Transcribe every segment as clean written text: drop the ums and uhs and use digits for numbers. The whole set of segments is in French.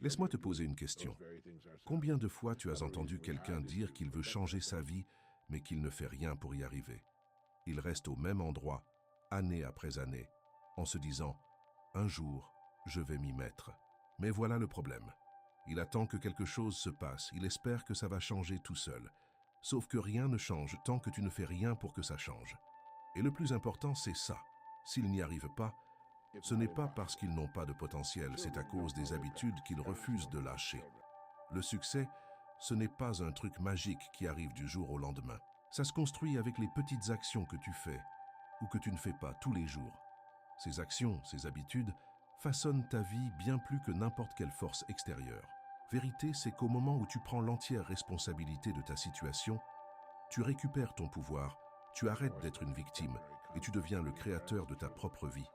Laisse-moi te poser une question. Combien de fois tu as entendu quelqu'un dire qu'il veut changer sa vie, mais qu'il ne fait rien pour y arriver? Il reste au même endroit, année après année, en se disant « Un jour, je vais m'y mettre ». Mais voilà le problème. Il attend que quelque chose se passe, il espère que ça va changer tout seul. Sauf que rien ne change tant que tu ne fais rien pour que ça change. Et le plus important, c'est ça. S'ils n'y arrivent pas, ce n'est pas parce qu'ils n'ont pas de potentiel, c'est à cause des habitudes qu'ils refusent de lâcher. Le succès, ce n'est pas un truc magique qui arrive du jour au lendemain. Ça se construit avec les petites actions que tu fais ou que tu ne fais pas tous les jours. Ces actions, ces habitudes, façonnent ta vie bien plus que n'importe quelle force extérieure. Vérité, c'est qu'au moment où tu prends l'entière responsabilité de ta situation, tu récupères ton pouvoir, tu arrêtes d'être une victime et tu deviens le créateur de ta propre vie.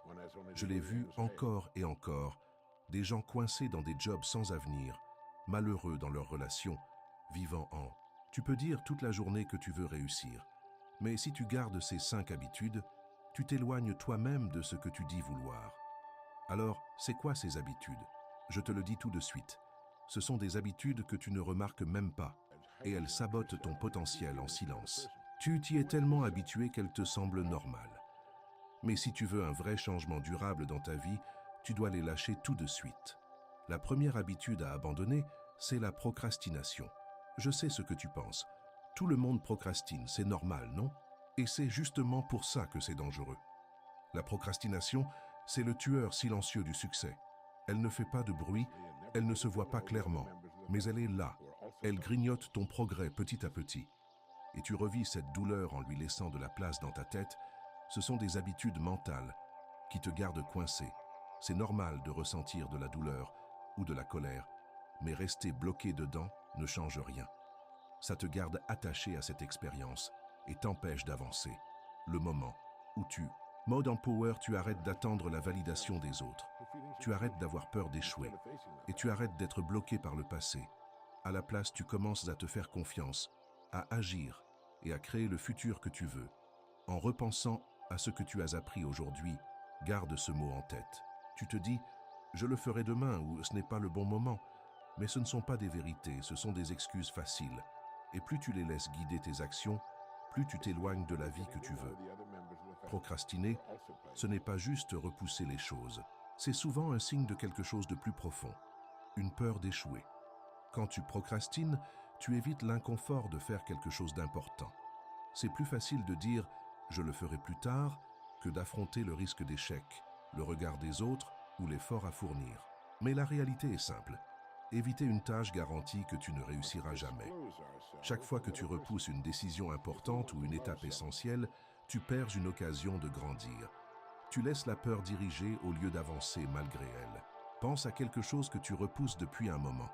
Je l'ai vu encore et encore, des gens coincés dans des jobs sans avenir, malheureux dans leurs relations, vivant en. Tu peux dire toute la journée que tu veux réussir, mais si tu gardes ces 5 habitudes, tu t'éloignes toi-même de ce que tu dis vouloir. Alors, c'est quoi ces habitudes? Je te le dis tout de suite. Ce sont des habitudes que tu ne remarques même pas, et elles sabotent ton potentiel en silence. Tu t'y es tellement habitué qu'elles te semblent normales. Mais si tu veux un vrai changement durable dans ta vie, tu dois les lâcher tout de suite. La première habitude à abandonner, c'est la procrastination. Je sais ce que tu penses. Tout le monde procrastine, c'est normal, non? Et c'est justement pour ça que c'est dangereux. La procrastination, c'est le tueur silencieux du succès. Elle ne fait pas de bruit, elle ne se voit pas clairement, mais elle est là. Elle grignote ton progrès petit à petit. Et tu revis cette douleur en lui laissant de la place dans ta tête. Ce sont des habitudes mentales qui te gardent coincé. C'est normal de ressentir de la douleur ou de la colère, mais rester bloqué dedans ne change rien. Ça te garde attaché à cette expérience et t'empêche d'avancer. Le moment où mode en power, tu arrêtes d'attendre la validation des autres. Tu arrêtes d'avoir peur d'échouer et tu arrêtes d'être bloqué par le passé. À la place, tu commences à te faire confiance, à agir et à créer le futur que tu veux. En repensant à ce que tu as appris aujourd'hui, garde ce mot en tête. Tu te dis « je le ferai demain » ou « ce n'est pas le bon moment ». Mais ce ne sont pas des vérités, ce sont des excuses faciles. Et plus tu les laisses guider tes actions, plus tu t'éloignes de la vie que tu veux. Procrastiner, ce n'est pas juste repousser les choses. C'est souvent un signe de quelque chose de plus profond, une peur d'échouer. Quand tu procrastines, tu évites l'inconfort de faire quelque chose d'important. C'est plus facile de dire « je le ferai plus tard » que d'affronter le risque d'échec, le regard des autres ou l'effort à fournir. Mais la réalité est simple. Éviter une tâche garantit que tu ne réussiras jamais. Chaque fois que tu repousses une décision importante ou une étape essentielle, tu perds une occasion de grandir. Tu laisses la peur diriger au lieu d'avancer malgré elle. Pense à quelque chose que tu repousses depuis un moment.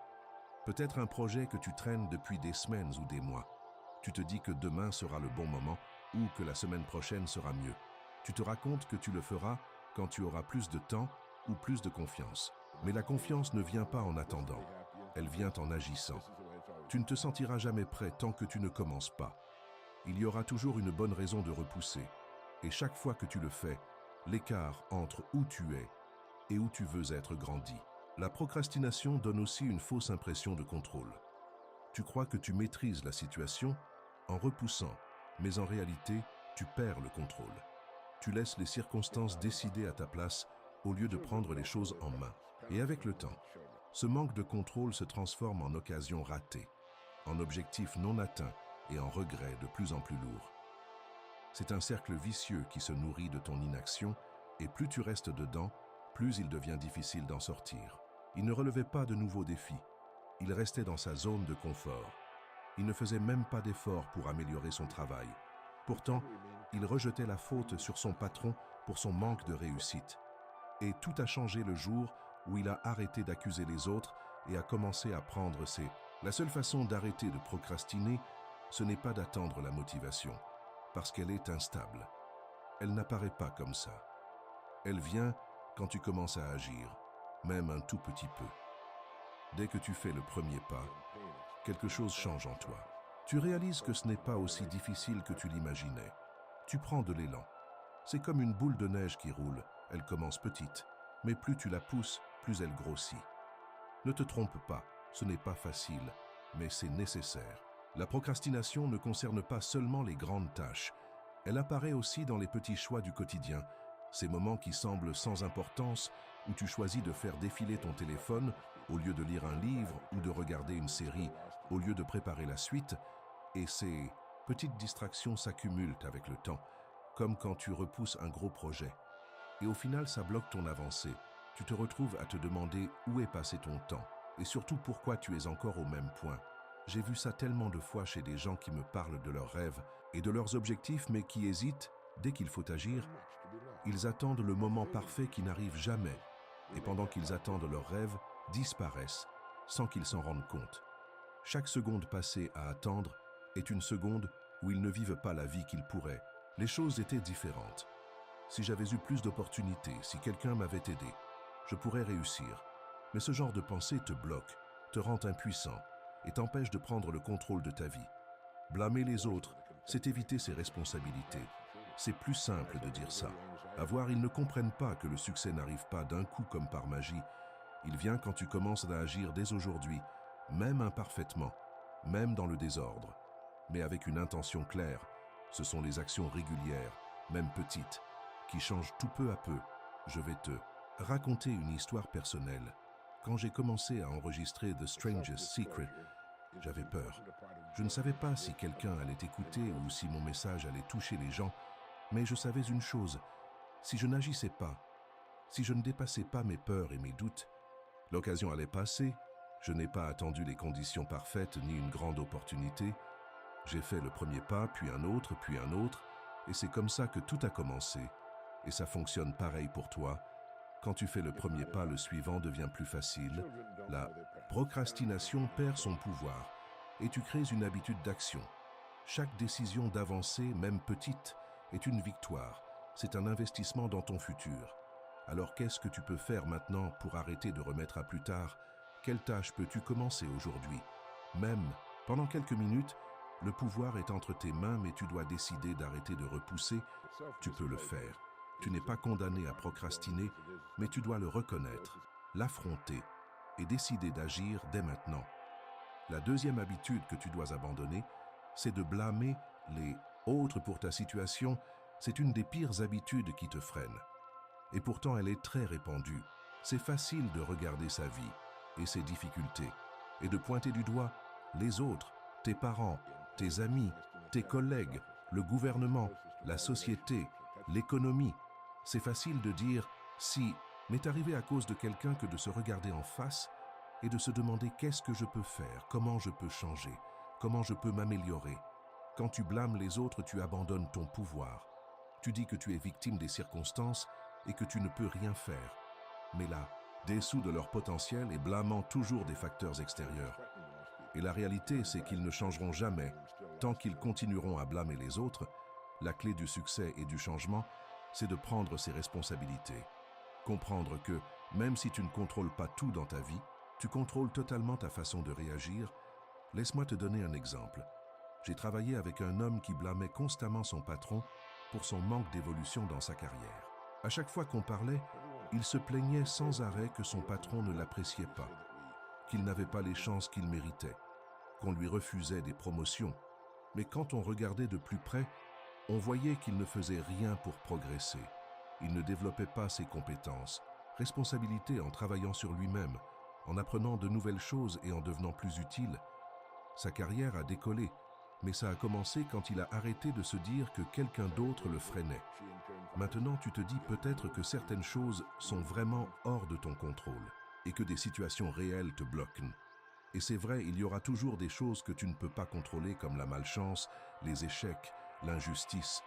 Peut-être un projet que tu traînes depuis des semaines ou des mois. Tu te dis que demain sera le bon moment ou que la semaine prochaine sera mieux. Tu te racontes que tu le feras quand tu auras plus de temps ou plus de confiance. Mais la confiance ne vient pas en attendant, elle vient en agissant. Tu ne te sentiras jamais prêt tant que tu ne commences pas. Il y aura toujours une bonne raison de repousser. Et chaque fois que tu le fais, l'écart entre où tu es et où tu veux être grandit. La procrastination donne aussi une fausse impression de contrôle. Tu crois que tu maîtrises la situation en repoussant, mais en réalité, tu perds le contrôle. Tu laisses les circonstances décider à ta place au lieu de prendre les choses en main. Et avec le temps, ce manque de contrôle se transforme en occasion ratée, en objectif non atteint et en regret de plus en plus lourd. C'est un cercle vicieux qui se nourrit de ton inaction et plus tu restes dedans, plus il devient difficile d'en sortir. Il ne relevait pas de nouveaux défis. Il restait dans sa zone de confort. Il ne faisait même pas d'efforts pour améliorer son travail. Pourtant, il rejetait la faute sur son patron pour son manque de réussite. Et tout a changé le jour où il a arrêté d'accuser les autres et a commencé à prendre ses... La seule façon d'arrêter de procrastiner, ce n'est pas d'attendre la motivation, parce qu'elle est instable. Elle n'apparaît pas comme ça. Elle vient quand tu commences à agir, même un tout petit peu. Dès que tu fais le premier pas, quelque chose change en toi. Tu réalises que ce n'est pas aussi difficile que tu l'imaginais. Tu prends de l'élan. C'est comme une boule de neige qui roule. Elle commence petite, mais plus tu la pousses, plus elle grossit. Ne te trompe pas, ce n'est pas facile, mais c'est nécessaire. La procrastination ne concerne pas seulement les grandes tâches. Elle apparaît aussi dans les petits choix du quotidien, ces moments qui semblent sans importance, où tu choisis de faire défiler ton téléphone au lieu de lire un livre ou de regarder une série, au lieu de préparer la suite, et ces petites distractions s'accumulent avec le temps, comme quand tu repousses un gros projet. Et au final, ça bloque ton avancée. Tu te retrouves à te demander où est passé ton temps, et surtout pourquoi tu es encore au même point. J'ai vu ça tellement de fois chez des gens qui me parlent de leurs rêves et de leurs objectifs, mais qui hésitent dès qu'il faut agir. Ils attendent le moment parfait qui n'arrive jamais, et pendant qu'ils attendent leurs rêves, disparaissent, sans qu'ils s'en rendent compte. Chaque seconde passée à attendre est une seconde où ils ne vivent pas la vie qu'ils pourraient. Les choses étaient différentes. Si j'avais eu plus d'opportunités, si quelqu'un m'avait aidé, je pourrais réussir. Mais ce genre de pensée te bloque, te rend impuissant et t'empêche de prendre le contrôle de ta vie. Blâmer les autres, c'est éviter ses responsabilités. C'est plus simple de dire ça. À voir, ils ne comprennent pas que le succès n'arrive pas d'un coup comme par magie. Il vient quand tu commences à agir dès aujourd'hui, même imparfaitement, même dans le désordre, mais avec une intention claire. Ce sont les actions régulières, même petites, qui changent tout peu à peu. Je vais te raconter une histoire personnelle. Quand j'ai commencé à enregistrer The Strangest Secret, j'avais peur. Je ne savais pas si quelqu'un allait écouter ou si mon message allait toucher les gens, mais je savais une chose, si je n'agissais pas, si je ne dépassais pas mes peurs et mes doutes, l'occasion allait passer. Je n'ai pas attendu les conditions parfaites ni une grande opportunité. J'ai fait le premier pas, puis un autre, et c'est comme ça que tout a commencé. Et ça fonctionne pareil pour toi. Quand tu fais le premier pas, le suivant devient plus facile. La procrastination perd son pouvoir et tu crées une habitude d'action. Chaque décision d'avancer, même petite, est une victoire. C'est un investissement dans ton futur. Alors qu'est-ce que tu peux faire maintenant pour arrêter de remettre à plus tard? Quelle tâche peux-tu commencer aujourd'hui? Même pendant quelques minutes, le pouvoir est entre tes mains, mais tu dois décider d'arrêter de repousser. Tu peux le faire. Tu n'es pas condamné à procrastiner, mais tu dois le reconnaître, l'affronter et décider d'agir dès maintenant. La deuxième habitude que tu dois abandonner, c'est de blâmer les autres pour ta situation. C'est une des pires habitudes qui te freine. Et pourtant, elle est très répandue. C'est facile de regarder sa vie et ses difficultés et de pointer du doigt les autres, tes parents, tes amis, tes collègues, le gouvernement, la société, l'économie. C'est facile de dire « si », m'est arrivé à cause de quelqu'un que de se regarder en face et de se demander qu'est-ce que je peux faire, comment je peux changer, comment je peux m'améliorer. Quand tu blâmes les autres, tu abandonnes ton pouvoir. Tu dis que tu es victime des circonstances et que tu ne peux rien faire. Mais là, dessous de leur potentiel et blâmant toujours des facteurs extérieurs. Et la réalité, c'est qu'ils ne changeront jamais. Tant qu'ils continueront à blâmer les autres, la clé du succès et du changement, c'est de prendre ses responsabilités. Comprendre que, même si tu ne contrôles pas tout dans ta vie, tu contrôles totalement ta façon de réagir. Laisse-moi te donner un exemple. J'ai travaillé avec un homme qui blâmait constamment son patron pour son manque d'évolution dans sa carrière. À chaque fois qu'on parlait, il se plaignait sans arrêt que son patron ne l'appréciait pas, qu'il n'avait pas les chances qu'il méritait, qu'on lui refusait des promotions. Mais quand on regardait de plus près, on voyait qu'il ne faisait rien pour progresser. Il ne développait pas ses compétences, responsabilités en travaillant sur lui-même, en apprenant de nouvelles choses et en devenant plus utile. Sa carrière a décollé, mais ça a commencé quand il a arrêté de se dire que quelqu'un d'autre le freinait. Maintenant, tu te dis peut-être que certaines choses sont vraiment hors de ton contrôle et que des situations réelles te bloquent. Et c'est vrai, il y aura toujours des choses que tu ne peux pas contrôler comme la malchance, les échecs, l'injustice.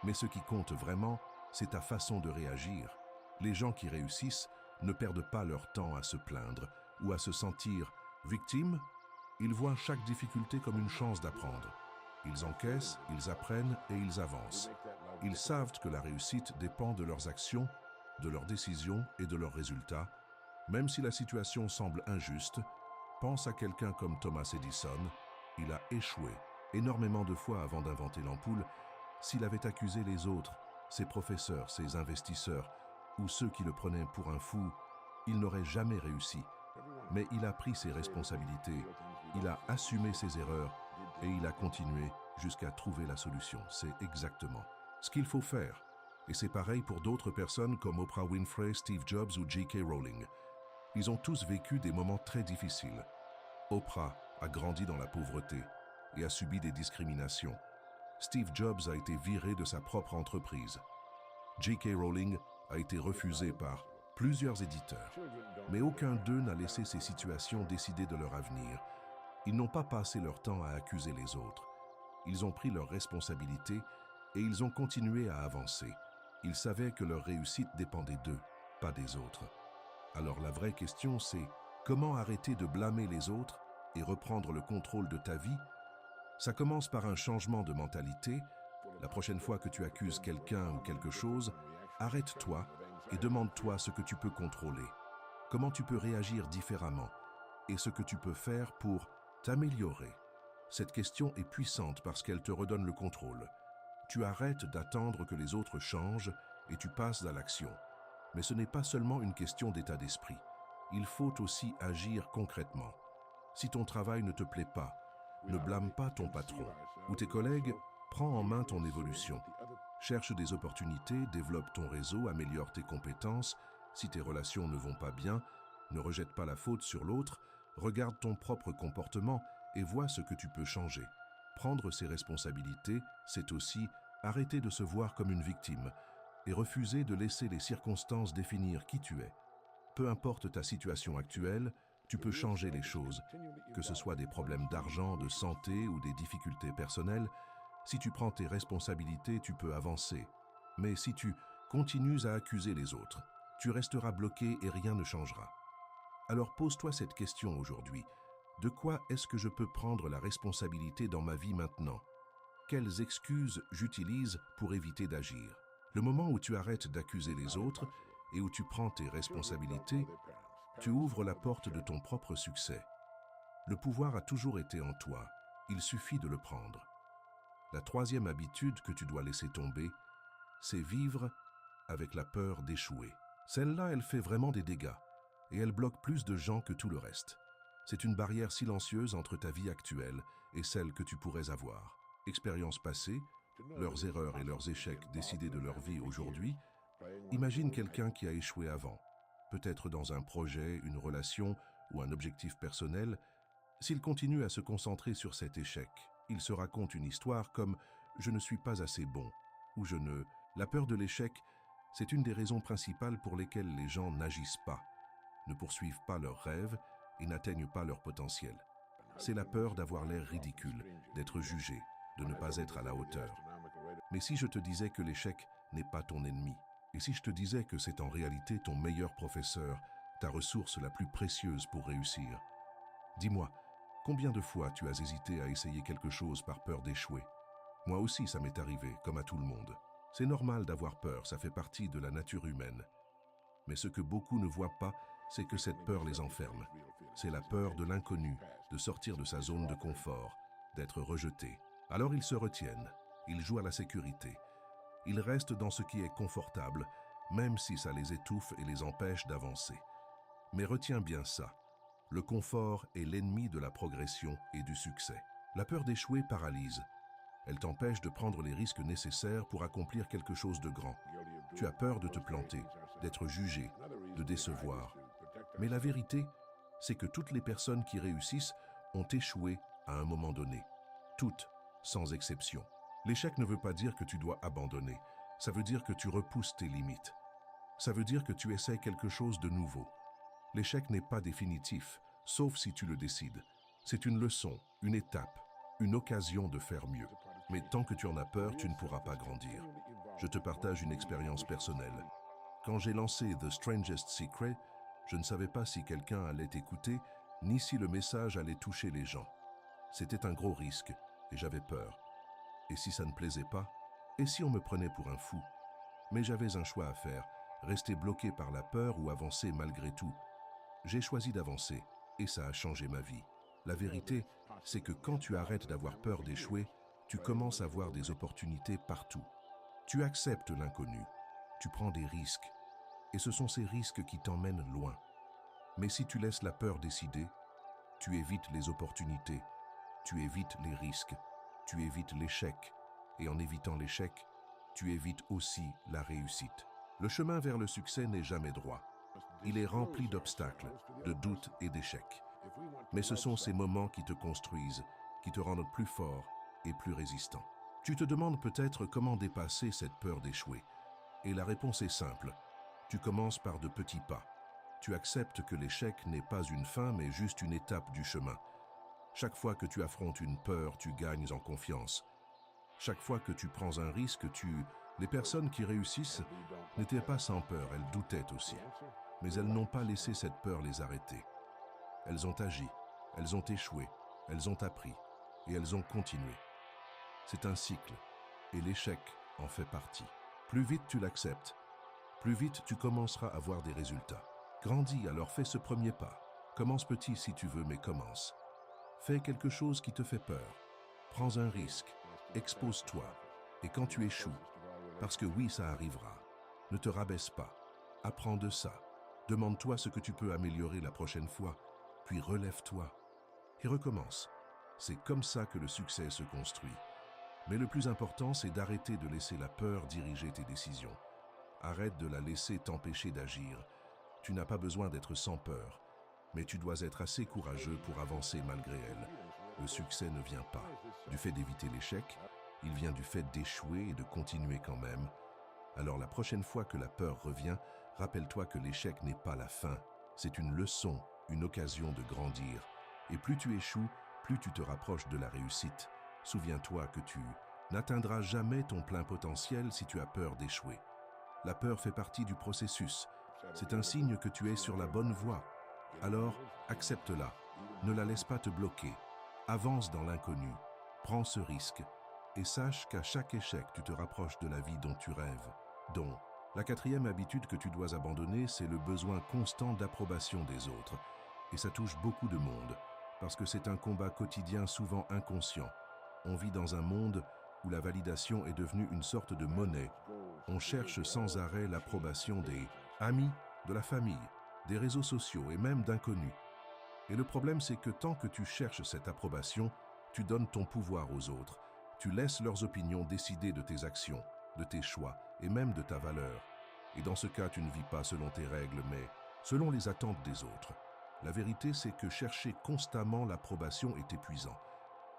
Mais ce qui compte vraiment, c'est ta façon de réagir. Les gens qui réussissent ne perdent pas leur temps à se plaindre ou à se sentir victimes. Ils voient chaque difficulté comme une chance d'apprendre. Ils encaissent, ils apprennent et ils avancent. Ils savent que la réussite dépend de leurs actions, de leurs décisions et de leurs résultats. Même si la situation semble injuste, pense à quelqu'un comme Thomas Edison. Il a échoué énormément de fois avant d'inventer l'ampoule. S'il avait accusé les autres, ses professeurs, ses investisseurs ou ceux qui le prenaient pour un fou, il n'aurait jamais réussi. Mais il a pris ses responsabilités, il a assumé ses erreurs et il a continué jusqu'à trouver la solution. C'est exactement ce qu'il faut faire. Et c'est pareil pour d'autres personnes comme Oprah Winfrey, Steve Jobs ou J.K. Rowling. Ils ont tous vécu des moments très difficiles. Oprah a grandi dans la pauvreté et a subi des discriminations. Steve Jobs a été viré de sa propre entreprise. J.K. Rowling a été refusée par plusieurs éditeurs. Mais aucun d'eux n'a laissé ces situations décider de leur avenir. Ils n'ont pas passé leur temps à accuser les autres. Ils ont pris leurs responsabilités et ils ont continué à avancer. Ils savaient que leur réussite dépendait d'eux, pas des autres. Alors la vraie question c'est, comment arrêter de blâmer les autres et reprendre le contrôle de ta vie? Ça commence par un changement de mentalité. La prochaine fois que tu accuses quelqu'un ou quelque chose, arrête-toi et demande-toi ce que tu peux contrôler, comment tu peux réagir différemment et ce que tu peux faire pour t'améliorer. Cette question est puissante parce qu'elle te redonne le contrôle. Tu arrêtes d'attendre que les autres changent et tu passes à l'action. Mais ce n'est pas seulement une question d'état d'esprit. Il faut aussi agir concrètement. Si ton travail ne te plaît pas, ne blâme pas ton patron ou tes collègues, prends en main ton évolution. Cherche des opportunités, développe ton réseau, améliore tes compétences. Si tes relations ne vont pas bien, ne rejette pas la faute sur l'autre, regarde ton propre comportement et vois ce que tu peux changer. Prendre ses responsabilités, c'est aussi arrêter de se voir comme une victime et refuser de laisser les circonstances définir qui tu es. Peu importe ta situation actuelle, tu peux changer les choses, que ce soit des problèmes d'argent, de santé ou des difficultés personnelles. Si tu prends tes responsabilités, tu peux avancer. Mais si tu continues à accuser les autres, tu resteras bloqué et rien ne changera. Alors pose-toi cette question aujourd'hui. De quoi est-ce que je peux prendre la responsabilité dans ma vie maintenant? Quelles excuses j'utilise pour éviter d'agir? Le moment où tu arrêtes d'accuser les autres et où tu prends tes responsabilités, tu ouvres la porte de ton propre succès. Le pouvoir a toujours été en toi, il suffit de le prendre. La troisième habitude que tu dois laisser tomber, c'est vivre avec la peur d'échouer. Celle-là, elle fait vraiment des dégâts et elle bloque plus de gens que tout le reste. C'est une barrière silencieuse entre ta vie actuelle et celle que tu pourrais avoir. Expériences passées, leurs erreurs et leurs échecs décidés de leur vie aujourd'hui. Imagine quelqu'un qui a échoué avant, peut-être dans un projet, une relation ou un objectif personnel. S'il continue à se concentrer sur cet échec, il se raconte une histoire comme « je ne suis pas assez bon » ou « je ne… ». La peur de l'échec, c'est une des raisons principales pour lesquelles les gens n'agissent pas, ne poursuivent pas leurs rêves et n'atteignent pas leur potentiel. C'est la peur d'avoir l'air ridicule, d'être jugé, de ne pas être à la hauteur. Mais si je te disais que l'échec n'est pas ton ennemi, et si je te disais que c'est en réalité ton meilleur professeur, ta ressource la plus précieuse pour réussir, dis-moi, combien de fois tu as hésité à essayer quelque chose par peur d'échouer? Moi aussi, ça m'est arrivé, comme à tout le monde. C'est normal d'avoir peur, ça fait partie de la nature humaine. Mais ce que beaucoup ne voient pas, c'est que cette peur les enferme. C'est la peur de l'inconnu, de sortir de sa zone de confort, d'être rejeté. Alors ils se retiennent, ils jouent à la sécurité. Ils restent dans ce qui est confortable, même si ça les étouffe et les empêche d'avancer. Mais retiens bien ça, le confort est l'ennemi de la progression et du succès. La peur d'échouer paralyse. Elle t'empêche de prendre les risques nécessaires pour accomplir quelque chose de grand. Tu as peur de te planter, d'être jugé, de décevoir. Mais la vérité, c'est que toutes les personnes qui réussissent ont échoué à un moment donné. Toutes, sans exception. L'échec ne veut pas dire que tu dois abandonner. Ça veut dire que tu repousses tes limites. Ça veut dire que tu essaies quelque chose de nouveau. L'échec n'est pas définitif, sauf si tu le décides. C'est une leçon, une étape, une occasion de faire mieux. Mais tant que tu en as peur, tu ne pourras pas grandir. Je te partage une expérience personnelle. Quand j'ai lancé The Strangest Secret, je ne savais pas si quelqu'un allait écouter, ni si le message allait toucher les gens. C'était un gros risque, et j'avais peur. Et si ça ne plaisait pas? Et si on me prenait pour un fou? Mais j'avais un choix à faire, rester bloqué par la peur ou avancer malgré tout. J'ai choisi d'avancer, et ça a changé ma vie. La vérité, c'est que quand tu arrêtes d'avoir peur d'échouer, tu commences à voir des opportunités partout. Tu acceptes l'inconnu, tu prends des risques, et ce sont ces risques qui t'emmènent loin. Mais si tu laisses la peur décider, tu évites les opportunités, tu évites les risques, tu évites l'échec, et en évitant l'échec, tu évites aussi la réussite. Le chemin vers le succès n'est jamais droit. Il est rempli d'obstacles, de doutes et d'échecs. Mais ce sont ces moments qui te construisent, qui te rendent plus fort et plus résistant. Tu te demandes peut-être comment dépasser cette peur d'échouer. Et la réponse est simple. Tu commences par de petits pas. Tu acceptes que l'échec n'est pas une fin, mais juste une étape du chemin. Chaque fois que tu affrontes une peur, tu gagnes en confiance. Chaque fois que tu prends un risque, Les personnes qui réussissent n'étaient pas sans peur, elles doutaient aussi. Mais elles n'ont pas laissé cette peur les arrêter. Elles ont agi, elles ont échoué, elles ont appris et elles ont continué. C'est un cycle et l'échec en fait partie. Plus vite tu l'acceptes, plus vite tu commenceras à voir des résultats. Grandis, alors fais ce premier pas. Commence petit si tu veux, mais commence. Fais quelque chose qui te fait peur. Prends un risque, expose-toi. Et quand tu échoues, parce que oui, ça arrivera, ne te rabaisse pas. Apprends de ça. Demande-toi ce que tu peux améliorer la prochaine fois, puis relève-toi et recommence. C'est comme ça que le succès se construit. Mais le plus important, c'est d'arrêter de laisser la peur diriger tes décisions. Arrête de la laisser t'empêcher d'agir. Tu n'as pas besoin d'être sans peur, mais tu dois être assez courageux pour avancer malgré elle. Le succès ne vient pas du fait d'éviter l'échec, il vient du fait d'échouer et de continuer quand même. Alors la prochaine fois que la peur revient, rappelle-toi que l'échec n'est pas la fin. C'est une leçon, une occasion de grandir. Et plus tu échoues, plus tu te rapproches de la réussite. Souviens-toi que tu n'atteindras jamais ton plein potentiel si tu as peur d'échouer. La peur fait partie du processus. C'est un signe que tu es sur la bonne voie. Alors, accepte-la. Ne la laisse pas te bloquer. Avance dans l'inconnu. Prends ce risque. Et sache qu'à chaque échec, tu te rapproches de la vie dont tu rêves. Donc, la quatrième habitude que tu dois abandonner, c'est le besoin constant d'approbation des autres. Et ça touche beaucoup de monde, parce que c'est un combat quotidien souvent inconscient. On vit dans un monde où la validation est devenue une sorte de monnaie. On cherche sans arrêt l'approbation des amis, de la famille, des réseaux sociaux et même d'inconnus. Et le problème, c'est que tant que tu cherches cette approbation, tu donnes ton pouvoir aux autres. Tu laisses leurs opinions décider de tes actions, de tes choix et même de ta valeur. Et dans ce cas, tu ne vis pas selon tes règles, mais selon les attentes des autres. La vérité, c'est que chercher constamment l'approbation est épuisant.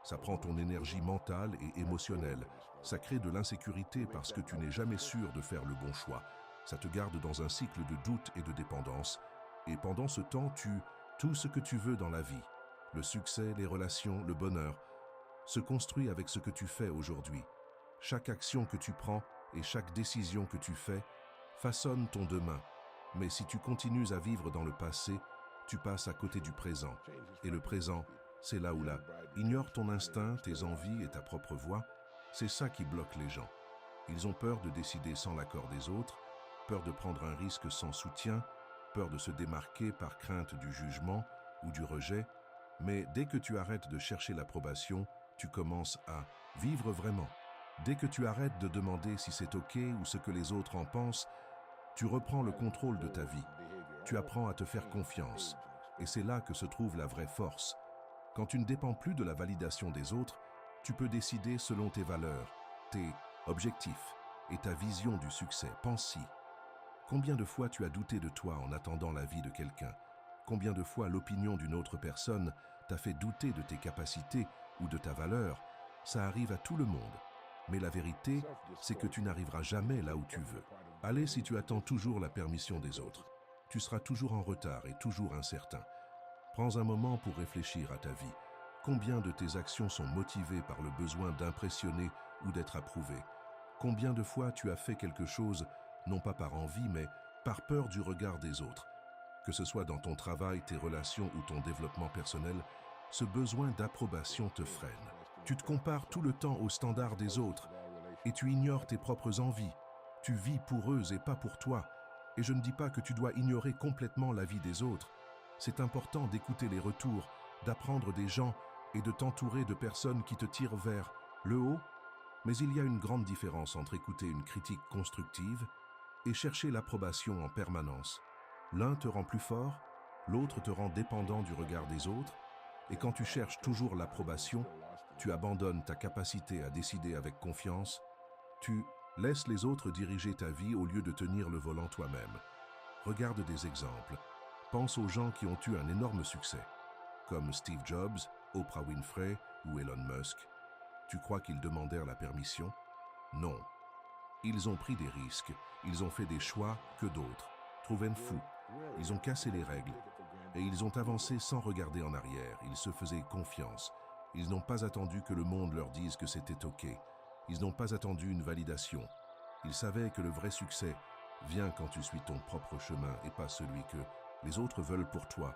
Ça prend ton énergie mentale et émotionnelle. Ça crée de l'insécurité parce que tu n'es jamais sûr de faire le bon choix. Ça te garde dans un cycle de doute et de dépendance. Et pendant ce temps, tout ce que tu veux dans la vie, le succès, les relations, le bonheur, se construit avec ce que tu fais aujourd'hui. Chaque action que tu prends et chaque décision que tu fais façonne ton demain. Mais si tu continues à vivre dans le passé, tu passes à côté du présent. Et le présent, c'est là où ignore ton instinct, tes envies et ta propre voix. C'est ça qui bloque les gens. Ils ont peur de décider sans l'accord des autres, peur de prendre un risque sans soutien, peur de se démarquer par crainte du jugement ou du rejet. Mais dès que tu arrêtes de chercher l'approbation, tu commences à vivre vraiment. Dès que tu arrêtes de demander si c'est OK ou ce que les autres en pensent, tu reprends le contrôle de ta vie. Tu apprends à te faire confiance. Et c'est là que se trouve la vraie force. Quand tu ne dépends plus de la validation des autres, tu peux décider selon tes valeurs, tes objectifs et ta vision du succès. Pense-y. Combien de fois tu as douté de toi en attendant l'avis de quelqu'un? Combien de fois l'opinion d'une autre personne t'a fait douter de tes capacités ou de ta valeur? Ça arrive à tout le monde. Mais la vérité, c'est que tu n'arriveras jamais là où tu veux. Allez, si tu attends toujours la permission des autres, tu seras toujours en retard et toujours incertain. Prends un moment pour réfléchir à ta vie. Combien de tes actions sont motivées par le besoin d'impressionner ou d'être approuvé? Combien de fois tu as fait quelque chose, non pas par envie, mais par peur du regard des autres? Que ce soit dans ton travail, tes relations ou ton développement personnel, ce besoin d'approbation te freine. Tu te compares tout le temps aux standards des autres et tu ignores tes propres envies. Tu vis pour eux et pas pour toi. Et je ne dis pas que tu dois ignorer complètement la vie des autres. C'est important d'écouter les retours, d'apprendre des gens et de t'entourer de personnes qui te tirent vers le haut. Mais il y a une grande différence entre écouter une critique constructive et chercher l'approbation en permanence. L'un te rend plus fort L'autre te rend dépendant du regard des autres, et quand tu cherches toujours l'approbation, tu abandonnes ta capacité à décider avec confiance, tu laisses les autres diriger ta vie au lieu de tenir le volant toi-même. Regarde des exemples. Pense aux gens qui ont eu un énorme succès, comme Steve Jobs, Oprah Winfrey ou Elon Musk. Tu crois qu'ils demandèrent la permission? Non. Ils ont pris des risques, ils ont fait des choix que d'autres trouvaient fous. Ils ont cassé les règles et ils ont avancé sans regarder en arrière. Ils se faisaient confiance. Ils n'ont pas attendu que le monde leur dise que c'était OK. Ils n'ont pas attendu une validation. Ils savaient que le vrai succès vient quand tu suis ton propre chemin et pas celui que les autres veulent pour toi.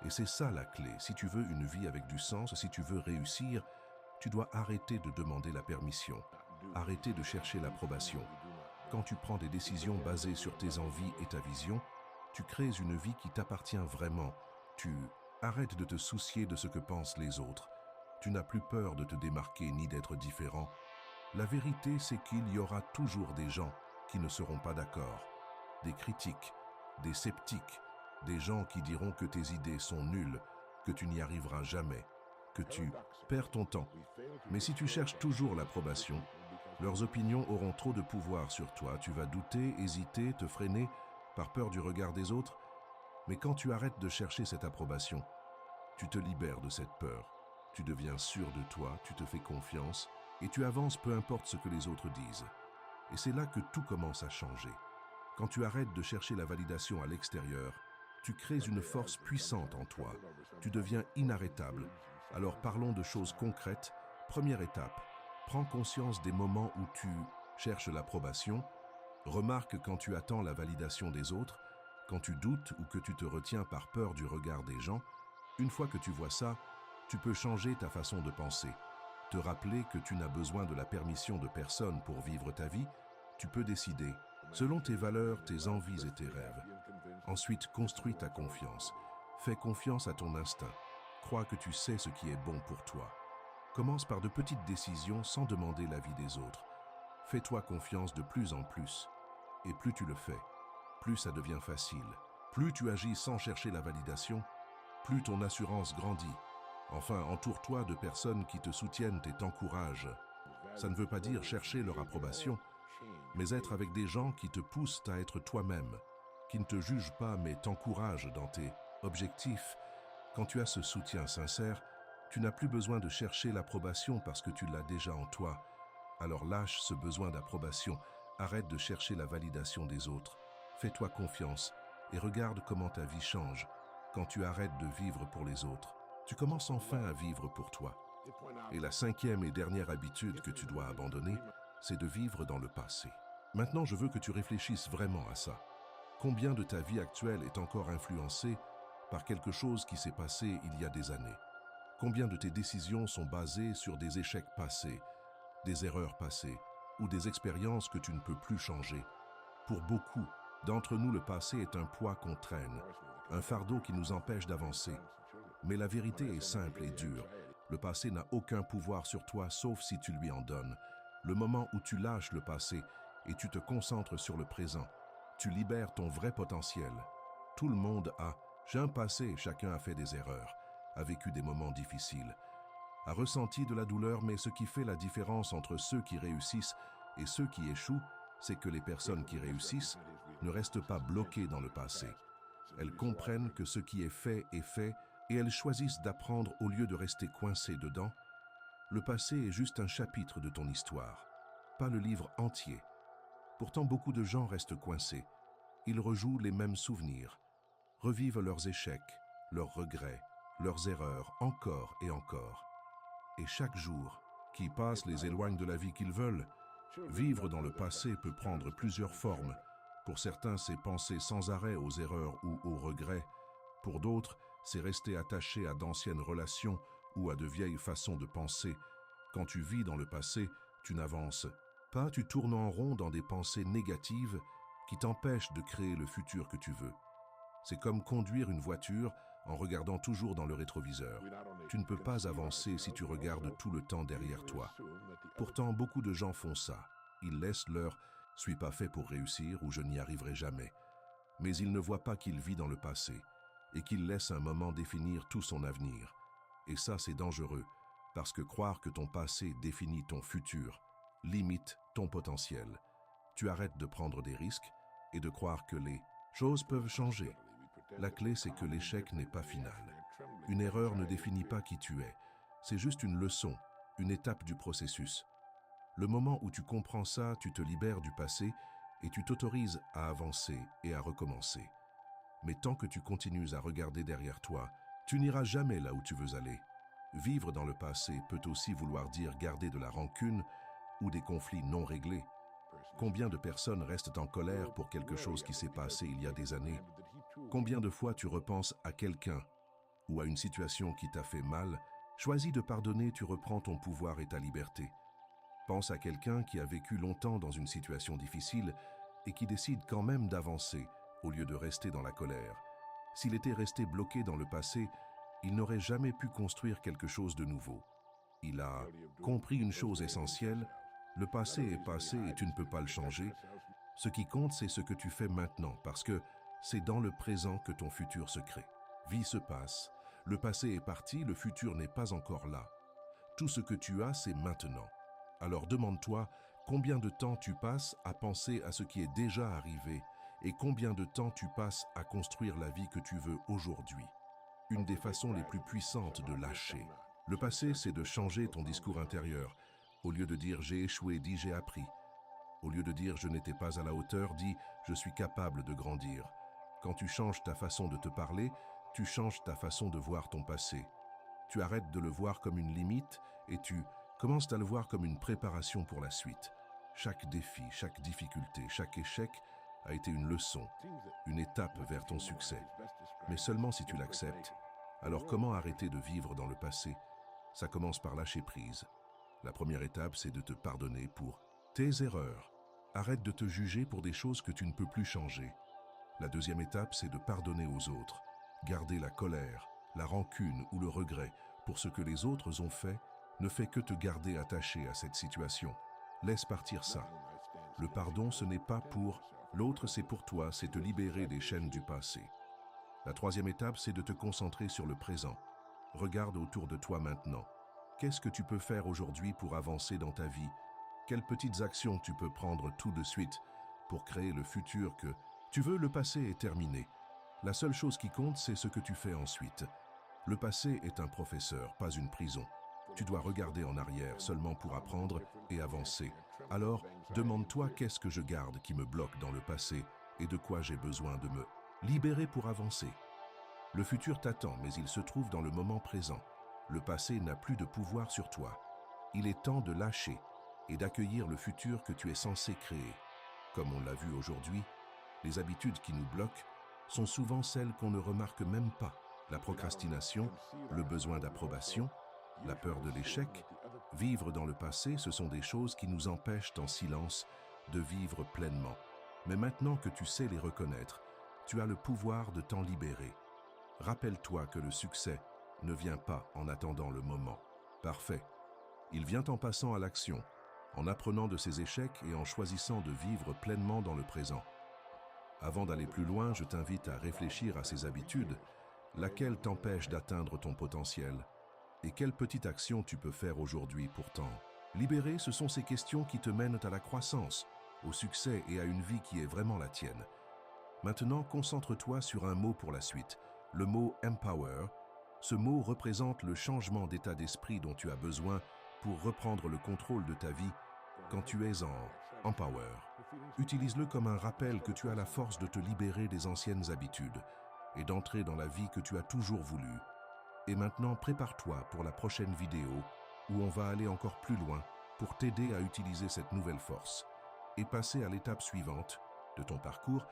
Et c'est ça la clé. Si tu veux une vie avec du sens, si tu veux réussir, tu dois arrêter de demander la permission. Arrêter de chercher l'approbation. Quand tu prends des décisions basées sur tes envies et ta vision, tu crées une vie qui t'appartient vraiment. Tu arrêtes de te soucier de ce que pensent les autres. Tu n'as plus peur de te démarquer ni d'être différent. La vérité, c'est qu'il y aura toujours des gens qui ne seront pas d'accord. Des critiques, des sceptiques, des gens qui diront que tes idées sont nulles, que tu n'y arriveras jamais, que tu perds ton temps. Mais si tu cherches toujours l'approbation, leurs opinions auront trop de pouvoir sur toi. Tu vas douter, hésiter, te freiner par peur du regard des autres. Mais quand tu arrêtes de chercher cette approbation, tu te libères de cette peur. Tu deviens sûr de toi, tu te fais confiance et tu avances peu importe ce que les autres disent. Et c'est là que tout commence à changer. Quand tu arrêtes de chercher la validation à l'extérieur, tu crées une force puissante en toi. Tu deviens inarrêtable. Alors parlons de choses concrètes. Première étape, prends conscience des moments où tu cherches l'approbation. Remarque quand tu attends la validation des autres, quand tu doutes ou que tu te retiens par peur du regard des gens. Une fois que tu vois ça, tu peux changer ta façon de penser. Te rappeler que tu n'as besoin de la permission de personne pour vivre ta vie. Tu peux décider, selon tes valeurs, tes envies et tes rêves. Ensuite, construis ta confiance. Fais confiance à ton instinct. Crois que tu sais ce qui est bon pour toi. Commence par de petites décisions sans demander l'avis des autres. Fais-toi confiance de plus en plus. Et plus tu le fais, plus ça devient facile. Plus tu agis sans chercher la validation, plus ton assurance grandit. Enfin, entoure-toi de personnes qui te soutiennent et t'encouragent. Ça ne veut pas dire chercher leur approbation, mais être avec des gens qui te poussent à être toi-même, qui ne te jugent pas mais t'encouragent dans tes objectifs. Quand tu as ce soutien sincère, tu n'as plus besoin de chercher l'approbation parce que tu l'as déjà en toi. Alors lâche ce besoin d'approbation, arrête de chercher la validation des autres. Fais-toi confiance et regarde comment ta vie change. Quand tu arrêtes de vivre pour les autres, tu commences enfin à vivre pour toi. Et la cinquième et dernière habitude que tu dois abandonner, c'est de vivre dans le passé. Maintenant, je veux que tu réfléchisses vraiment à ça. Combien de ta vie actuelle est encore influencée par quelque chose qui s'est passé il y a des années? Combien de tes décisions sont basées sur des échecs passés, des erreurs passées ou des expériences que tu ne peux plus changer? Pour beaucoup d'entre nous, le passé est un poids qu'on traîne, un fardeau qui nous empêche d'avancer. Mais la vérité est simple et dure. Le passé n'a aucun pouvoir sur toi sauf si tu lui en donnes. Le moment où tu lâches le passé et tu te concentres sur le présent, tu libères ton vrai potentiel. Tout le monde a un passé, chacun a fait des erreurs, a vécu des moments difficiles, a ressenti de la douleur, mais ce qui fait la différence entre ceux qui réussissent et ceux qui échouent, c'est que les personnes qui réussissent ne restent pas bloquées dans le passé. Elles comprennent que ce qui est fait et elles choisissent d'apprendre au lieu de rester coincées dedans. Le passé est juste un chapitre de ton histoire, pas le livre entier. Pourtant, beaucoup de gens restent coincés. Ils rejouent les mêmes souvenirs, revivent leurs échecs, leurs regrets, leurs erreurs encore et encore. Et chaque jour qui passe les éloigne de la vie qu'ils veulent. Vivre dans le passé peut prendre plusieurs formes. Pour certains, c'est penser sans arrêt aux erreurs ou aux regrets. Pour d'autres, c'est rester attaché à d'anciennes relations ou à de vieilles façons de penser. Quand tu vis dans le passé, tu n'avances pas, tu tournes en rond dans des pensées négatives qui t'empêchent de créer le futur que tu veux. C'est comme conduire une voiture en regardant toujours dans le rétroviseur. Tu ne peux pas avancer si tu regardes tout le temps derrière toi. Pourtant, beaucoup de gens font ça. Ils laissent leur « suis pas fait pour réussir » ou « je n'y arriverai jamais ». Mais ils ne voient pas qu'ils vivent dans le passé et qu'il laisse un moment définir tout son avenir. Et ça, c'est dangereux, parce que croire que ton passé définit ton futur limite ton potentiel. Tu arrêtes de prendre des risques et de croire que les choses peuvent changer. La clé, c'est que l'échec n'est pas final. Une erreur ne définit pas qui tu es. C'est juste une leçon, une étape du processus. Le moment où tu comprends ça, tu te libères du passé et tu t'autorises à avancer et à recommencer. Mais tant que tu continues à regarder derrière toi, tu n'iras jamais là où tu veux aller. Vivre dans le passé peut aussi vouloir dire garder de la rancune ou des conflits non réglés. Combien de personnes restent en colère pour quelque chose qui s'est passé il y a des années? Combien de fois tu repenses à quelqu'un ou à une situation qui t'a fait mal? Choisis de pardonner, tu reprends ton pouvoir et ta liberté. Pense à quelqu'un qui a vécu longtemps dans une situation difficile et qui décide quand même d'avancer au lieu de rester dans la colère. S'il était resté bloqué dans le passé, il n'aurait jamais pu construire quelque chose de nouveau. Il a compris une chose essentielle: le passé est passé et tu ne peux pas le changer. Ce qui compte, c'est ce que tu fais maintenant, parce que c'est dans le présent que ton futur se crée. Vie se passe, le passé est parti, le futur n'est pas encore là. Tout ce que tu as, c'est maintenant. Alors demande-toi combien de temps tu passes à penser à ce qui est déjà arrivé et combien de temps tu passes à construire la vie que tu veux aujourd'hui. Une des façons les plus puissantes de lâcher le passé, c'est de changer ton discours intérieur. Au lieu de dire « j'ai échoué », dis « j'ai appris ». Au lieu de dire « je n'étais pas à la hauteur », dis « je suis capable de grandir ». Quand tu changes ta façon de te parler, tu changes ta façon de voir ton passé. Tu arrêtes de le voir comme une limite et tu commences à le voir comme une préparation pour la suite. Chaque défi, chaque difficulté, chaque échec a été une leçon, une étape vers ton succès. Mais seulement si tu l'acceptes. Alors comment arrêter de vivre dans le passé? Ça commence par lâcher prise. La première étape, c'est de te pardonner pour tes erreurs. Arrête de te juger pour des choses que tu ne peux plus changer. La deuxième étape, c'est de pardonner aux autres. Garder la colère, la rancune ou le regret pour ce que les autres ont fait ne fait que te garder attaché à cette situation. Laisse partir ça. Le pardon, ce n'est pas pour l'autre, c'est pour toi, c'est te libérer des chaînes du passé. La troisième étape, c'est de te concentrer sur le présent. Regarde autour de toi maintenant. Qu'est-ce que tu peux faire aujourd'hui pour avancer dans ta vie? Quelles petites actions tu peux prendre tout de suite pour créer le futur que tu veux? Le passé est terminé. La seule chose qui compte, c'est ce que tu fais ensuite. Le passé est un professeur, pas une prison. Tu dois regarder en arrière seulement pour apprendre et avancer. Alors, demande-toi qu'est-ce que je garde qui me bloque dans le passé et de quoi j'ai besoin de me libérer pour avancer. Le futur t'attend, mais il se trouve dans le moment présent. Le passé n'a plus de pouvoir sur toi. Il est temps de lâcher et d'accueillir le futur que tu es censé créer. Comme on l'a vu aujourd'hui, les habitudes qui nous bloquent sont souvent celles qu'on ne remarque même pas. La procrastination, le besoin d'approbation, la peur de l'échec, vivre dans le passé, ce sont des choses qui nous empêchent en silence de vivre pleinement. Mais maintenant que tu sais les reconnaître, tu as le pouvoir de t'en libérer. Rappelle-toi que le succès ne vient pas en attendant le moment parfait. Il vient en passant à l'action, en apprenant de ses échecs et en choisissant de vivre pleinement dans le présent. Avant d'aller plus loin, je t'invite à réfléchir à ces habitudes, laquelle t'empêche d'atteindre ton potentiel et quelle petite action tu peux faire aujourd'hui pour t'en libérer. Ce sont ces questions qui te mènent à la croissance, au succès et à une vie qui est vraiment la tienne. Maintenant, concentre-toi sur un mot pour la suite, le mot « empower ». Ce mot représente le changement d'état d'esprit dont tu as besoin pour reprendre le contrôle de ta vie quand tu es en empower. Utilise-le comme un rappel que tu as la force de te libérer des anciennes habitudes et d'entrer dans la vie que tu as toujours voulu. Et maintenant, prépare-toi pour la prochaine vidéo où on va aller encore plus loin pour t'aider à utiliser cette nouvelle force et passer à l'étape suivante de ton parcours.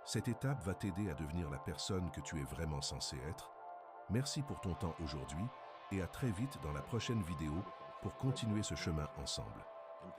Cette étape va t'aider à devenir la personne que tu es vraiment censé être. Merci pour ton temps aujourd'hui et à très vite dans la prochaine vidéo pour continuer ce chemin ensemble.